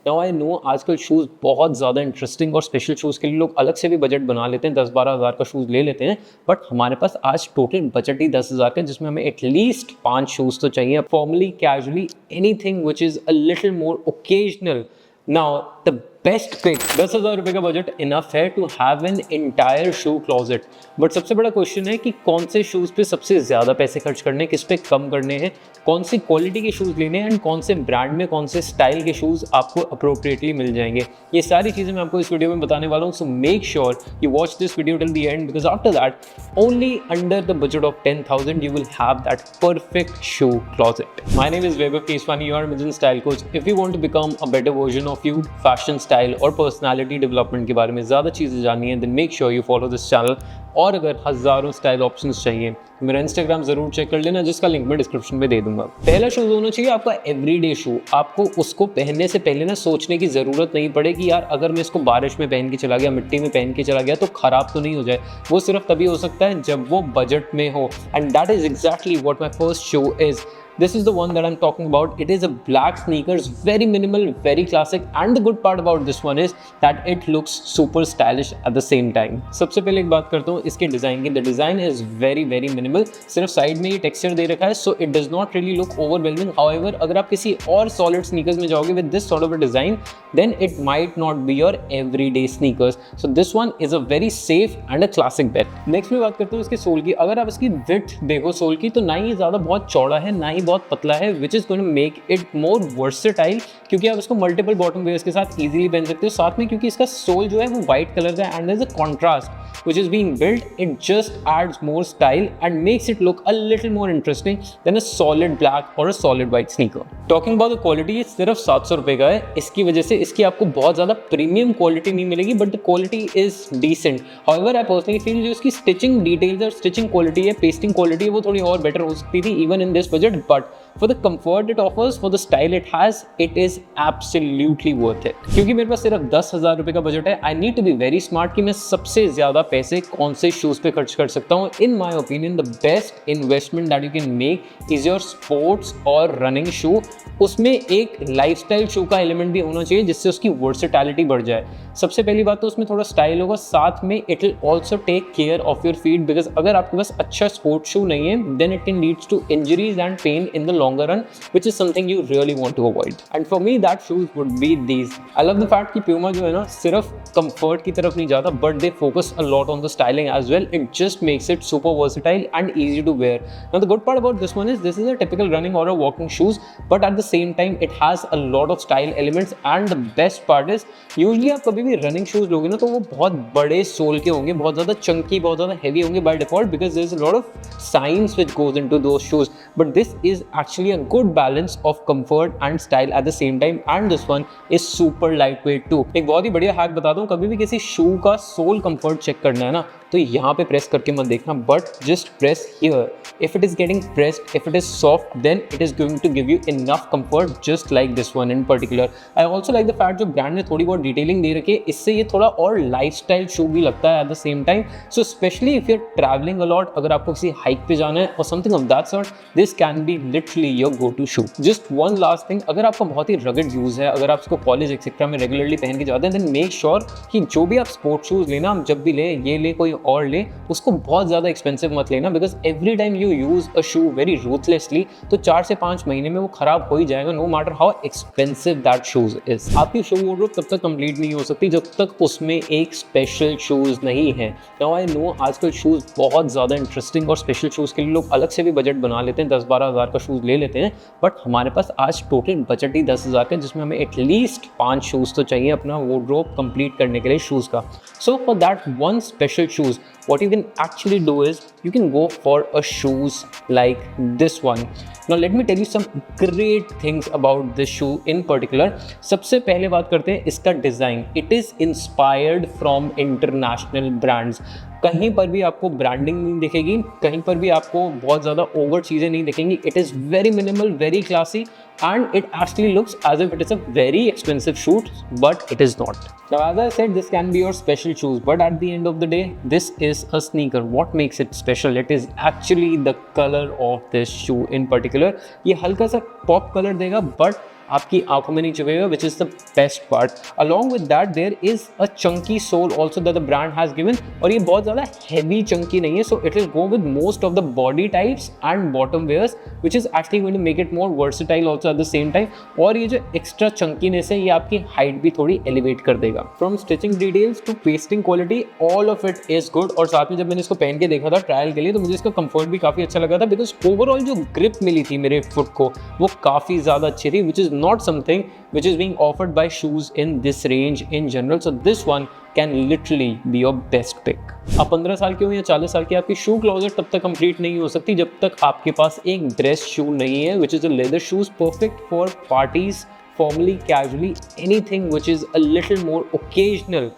Now I know आजकल shoes बहुत ज़्यादा इंटरेस्टिंग और स्पेशल शूज़ के लिए लोग अलग से भी बजट बना लेते हैं, 10-12 हज़ार का शूज़ ले लेते हैं। बट हमारे पास आज टोटल बजट ही 10 हज़ार का, जिसमें हमें एटलीस्ट 5 शूज़ तो चाहिए, formally, casually, anything which is a little more occasional. Now the best pick, 10,000 रुपये का बजट इनफ है to have an entire shoe closet. But सबसे बड़ा क्वेश्चन है कि कौन से शूज़ पे सबसे ज़्यादा पैसे खर्च करने, किस पे कम करने हैं, कौन सी क्वालिटी के शूज़ लेने हैं एंड कौन से ब्रांड में कौन से स्टाइल के शूज़ आपको अप्रोप्रिएटली मिल जाएंगे। ये सारी चीज़ें मैं आपको इस वीडियो में बताने वाला हूँ। So make sure you watch this video till the end, because after that only under the budget of 10,000 you will have that perfect shoe closet. My name is Vaibhav Keswani, you are Amazon Style Coach. If you want to become a better version of you, fashion style और personality development के बारे में ज़्यादा चीज़ें जाननी है, then make sure you follow this channel. और अगर हज़ारों स्टाइल ऑप्शंस चाहिए तो मेरा इंस्टाग्राम ज़रूर चेक कर लेना, जिसका लिंक मैं डिस्क्रिप्शन में दे दूंगा। पहला शूज़ होना चाहिए आपका एवरीडे शू। आपको उसको पहनने से पहले ना सोचने की ज़रूरत नहीं पड़े कि यार अगर मैं इसको बारिश में पहन के चला गया, मिट्टी में पहन के चला गया तो ख़राब तो नहीं हो जाए। वो सिर्फ तभी हो सकता है जब वो बजट में हो, and that is exactly what my first shoe is. This is the one that I'm talking about. It is a black sneakers, very minimal, very classic, and the good part about this one is that it looks super stylish at the same time. सबसे पहले एक बात करता हूँ इसके design की. The design is very very minimal. सिर्फ side में ये टेक्सचर दे रखा है, so it does not really look overwhelming. However, अगर आप किसी और solid sneakers में जाओगे with this sort of a design, then it might not be your everyday sneakers. So this one is a very safe and a classic bet. Next मैं बात करता हूँ इसके सोल की. अगर आप इसकी width देखो सोल की, तो ना ही ज़्यादा बहुत चौड़ा है, ना ही बहुत पतला है, which is going to make it more versatile, क्योंकि आप इसको मल्टीपल बॉटम वेयर्स के साथ इजीली पहन सकते हो। साथ में क्योंकि इसका सोल जो है वो व्हाइट कलर का है and there is a contrast which is being built, it just adds more style and makes it look a little more interesting than a solid black or a solid white sneaker. Talking about the quality, ये सिर्फ 700 रुपये का है। इसकी वजह से इसकी आपको बहुत ज़्यादा प्रीमियम क्वालिटी नहीं मिलेगी, but the quality is decent. However I personally feel जो इसकी स्टिचिंग डिटेल्स और स्टिचिंग क्वालिटी है, पेस्टिंग क्वालिटी है, वो थोड़ी और बेटर हो सकती थी even in this budget, but for the comfort it offers, for the style it has, it is absolutely worth it. क्योंकि मेरे पास सिर्फ 10,000 रुपये का बजट है, I need to be very smart कि मैं सबसे ज़्यादा पैसे कौन से शूज़ पे खर्च कर सकता हूँ. In my opinion, the best investment that you can make is your sports और running shoe. उसमें एक लाइफस्टाइल शू का एलिमेंट भी होना चाहिए जिससे उसकी वर्सेटैलिटी बढ़ जाए. सबसे पहली बात तो उसमें थोड़ा स्टाइल होगा, साथ में it will also take care of your feet, because अगर आपके पास अच्छा स्पोर्ट्स शू नहीं है then it can leads to injuries and pain in the longer run, which is something you really want to avoid. And for me that shoes would be these. I love the fact कि Puma जो है ना सिर्फ comfort की तरफ नहीं जाता, but they focus a lot on the styling as well. It just makes it super versatile and easy to wear. Now the good part about this one is this is a typical running or a walking shoes, but at the same time it has a lot of style elements, and the best part is usually आप कभी भी running shoes लोगे ना तो वो बहुत बड़े soul के होंगे, बहुत ज़्यादा चंकी, बहुत ज़्यादा हैवी होंगे by default, because there is a lot of science which goes into those shoes. But this is actually a good balance of comfort and style at the same time, and this one is super lightweight too. एक बहुत ही बढ़िया hack बता दूं, कभी भी किसी शू का soul comfort check करना है ना तो यहाँ पे प्रेस करके मत देखना, but just press here. If it is getting pressed, if it is soft, then it is going to give you enough comfort, just like this one in particular. I also like the fact जो brand ने थोड़ी बहुत detailing दे रखी है, इससे ये थोड़ा और लाइफस्टाइल शू भी लगता है at the same time. So specially if you are travelling a lot, अगर आपको किसी हाइक पे जाना है और something of that sort, this can be literally your go to shoe. Just one last thing, अगर आपका बहुत ही रगड यूज है, अगर आप इसको कॉलेज एक्सेट्रा में रेगुलरली पहन के जाते हैं, देन मेक श्योर कि जो भी आप स्पोर्ट्स शूज लेना, आप जब भी ले, ये ले कोई और ले, उसको बहुत ज़्यादा एक्सपेंसिव मत लेना, because every time you use a shoe very ruthlessly तो 4 से 5 महीने में वो खराब हो ही जाएगा, no matter how expensive that shoes is. आपकी शू वार्डरोब तब तक कंप्लीट नहीं हो सकती जब तक उसमें एक स्पेशल शूज़ नहीं है. नाउ आई नो आजकल शूज़ बहुत ज़्यादा इंटरेस्टिंग और स्पेशल शूज़ के लिए लोग अलग से भी बजट बना लेते हैं, 10-12 हज़ार का शूज़ ले लेते हैं, बट हमारे पास आज टोटल बजट ही 10,000 का, जिसमें हमें एटलीस्ट 5 शूज़ तो चाहिए अपना वार्डरोब कंप्लीट करने के लिए शूज़ का. So for that one special shoes, what you can actually do is you can go for a shoes like this one. Now let me tell you some great things about this shoe in particular. सबसे पहले बात करते हैं इसका design. It is inspired from international brands. कहीं पर भी आपको ब्रांडिंग नहीं दिखेगी, कहीं पर भी आपको बहुत ज़्यादा ओवर चीज़ें नहीं दिखेंगी. It is very minimal, very classy, and it actually looks as if it is a very expensive shoe, but it is not. Now as I said, this can be your special shoes, but at the end of the day this is a sneaker. What makes it special? It is actually the color of this shoe in particular. ये हल्का सा pop colour देगा, but आपकी आंखों में नहीं चुभेगा, which is the best part. Along with that there is a chunky sole also that the brand has given, और ये बहुत ज़्यादा हैवी चंकी नहीं है, so it will go with most of the body types and bottom wears, which is actually going to make it more versatile also at the same time. और ये जो extra चंकीनेस है ये आपकी हाइट भी थोड़ी एलिवेट कर देगा। From stitching details to pasting quality, all of it is good. और साथ में जब मैंने इसको पहन के देखा था ट्रायल के लिए, तो मुझे इसका कंफर्ट भी काफ़ी अच्छा लगा था, बिकॉज ओवरऑल जो ग्रिप मिली थी मेरे फुट को वो काफ़ी ज़्यादा अच्छी थी, which is not something which is being offered by shoes in this range in general. So this one can literally be your best pick. आप 15 साल के हो या 40 साल के, आपकी शू क्लोजेट तब तक कंप्लीट नहीं हो सकती जब तक आपके पास एक ड्रेस शू नहीं है, विच is a leather shoes, perfect for parties, formally, casually, anything which is a little more occasional.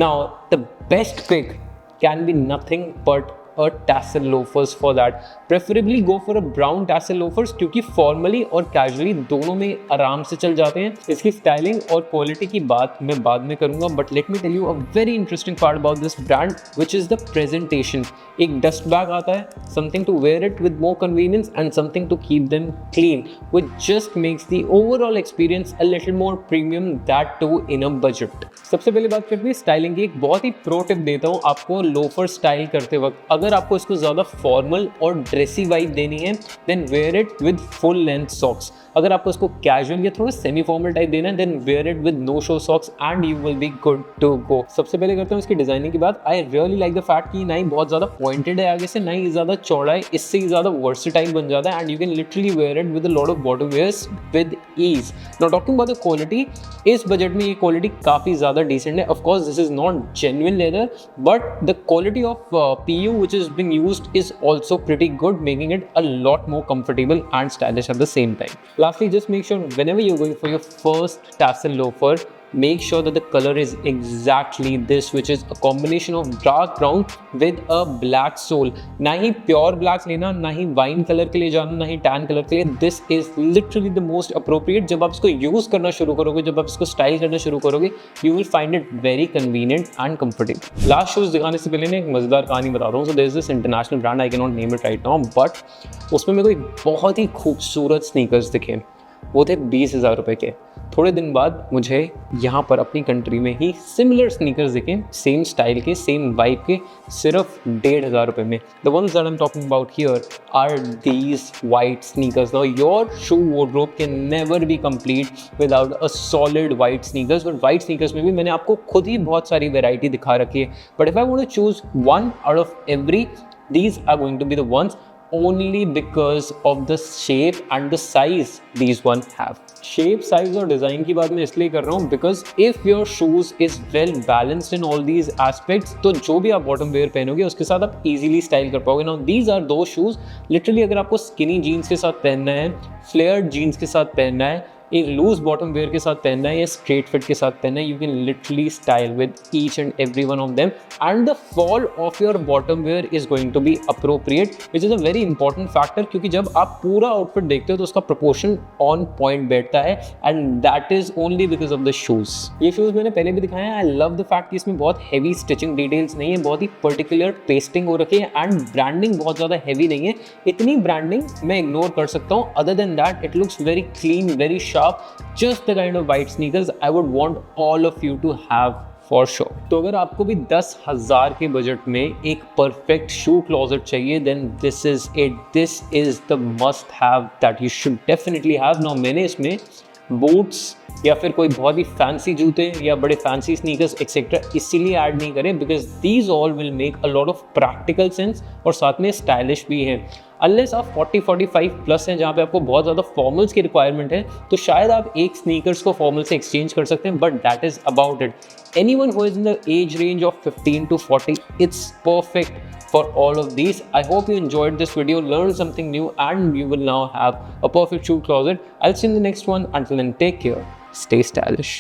Now, the best pick can be nothing but a tassel loafers for that. Preferably go for a brown tassel loafers, क्योंकि formally और casually दोनों में आराम से चल जाते हैं। इसकी styling और quality की बात मैं बाद में करूँगा, but let me tell you a very interesting part about this brand, which is the presentation. एक dust bag आता है, something to wear it with more convenience and something to keep them clean, which just makes the overall experience a little more premium, that too in a budget. सबसे पहले बात करते हैं styling की। एक बहुत ही प्रो टिप देता हूँ आपको लोफर स्टाइल करते वक्त। अगर आपको इसको ज़्यादा फॉर्मल और ड्रेसी वाइब देनी है, then wear it with full length socks. अगर आपको इसको कैजुअल या थोड़ा सेमी फॉर्मल टाइप देना है, then wear it with no show socks and you will be good to go. सबसे पहले करते हैं इसकी डिजाइनिंग की बात। I really like the fact कि ना ही बहुत ज़्यादा पॉइंटेड है आगे से, ना ही ज़्यादा चौड़ा है, इससे ही ज़्यादा वर्सेटाइल बन जाता है and you can literally wear it with a lot of bottom wears with ease. Now talking about the quality, इस बजट में ये क्वालिटी काफ़ी ज़्यादा डिसेंट है। Of course this is not genuine leather, but the quality of PU which is being used is also pretty good, making it a lot more comfortable and stylish at the same time. Lastly, just make sure whenever you're going for your first tassel loafer, make sure that the color is exactly this, which is a combination of dark brown with a black sole. ना ही pure black लेना, ना ही wine colour के लिए जाना, ना ही tan colour के लिए। This is literally the most appropriate. जब आप इसको यूज़ करना शुरू करोगे, जब आप इसको स्टाइल करना शुरू करोगे, you will find it very convenient and comfortable. Last shoes दिखाने से पहले एक मज़ेदार कहानी बता रहा हूँ। So there is this international brand, I can not name it right now, but उसमें मेरे को एक बहुत ही खूबसूरत स्नीकर्स दिखे। वो थे 20,000 रुपये के। थोड़े दिन बाद मुझे यहाँ पर अपनी कंट्री में ही सिमिलर स्नीकर्स दिखे, सेम स्टाइल के, सेम वाइब के, सिर्फ 1,500 रुपये में। The ones that I am talking about here are these white sneakers. Now your shoe wardrobe can never be complete without a solid white sneakers. But white sneakers में भी मैंने आपको खुद ही बहुत सारी वेराइटी दिखा रखी है, but if I want to choose one out of every, these are going to be the ones only because of the shape and the size these one have. Shape, size और design की बात मैं इसलिए कर रहा हूँ because if your shoes is well balanced in all these aspects, तो जो भी आप बॉटम वेयर पहनोगे उसके साथ आप इजीली स्टाइल कर पाओगे। नाउ दीज आर दो शूज़ लिटरली अगर आपको स्किनी जीन्स के साथ पहनना है, फ्लेयर्ड जीन्स के साथ पहनना है, एक लूज बॉटम वेयर के साथ पहनना है या स्ट्रेट फिट के साथ पहनना है, you can literally style with each and every one of them and the fall of your bottom wear is going to be appropriate, which is a very important factor, क्योंकि जब आप पूरा outfit देखते हो तो उसका प्रोपोर्शन ऑन पॉइंट बैठता है and that is only because of the shoes. ये शूज़ मैंने पहले भी दिखाया है। आई लव द फैक्ट कि इसमें बहुत हैवी स्टिचिंग डिटेल्स नहीं है, बहुत ही पर्टिकुलर पेस्टिंग हो रखी है एंड ब्रांडिंग बहुत ज़्यादा हैवी नहीं है। इतनी ब्रांडिंग मैं इग्नोर कर सकता हूँ। Other than that it looks very clean, very sharp, just the kind of white sneakers I would want all of you to have for sure. तो अगर आपको भी 10,000 के बजट में एक परफेक्ट शू क्लोजेट चाहिए, then this is it. This is the must have that you should definitely have. Now मैंने इसमें बूट्स या फिर कोई बहुत ही फैंसी जूते या बड़े फैंसी स्नीकर्स एक्सेट्रा इसीलिए ऐड नहीं करें because these all will make a lot of practical sense और साथ में स्टाइलिश भी हैं। अनलेस आप 40-45 प्लस हैं जहाँ पे आपको बहुत ज़्यादा फॉर्मल्स की रिक्वायरमेंट है, तो शायद आप एक स्नीकर्स को फॉर्मल से एक्सचेंज कर सकते हैं, but that is about it. Anyone who is in the age range of 15 to 40, it's perfect for all of these. I hope you enjoyed this video, learned something new, and you will now have a perfect shoe closet. I'll see you in the next one. Until then, take care, stay stylish.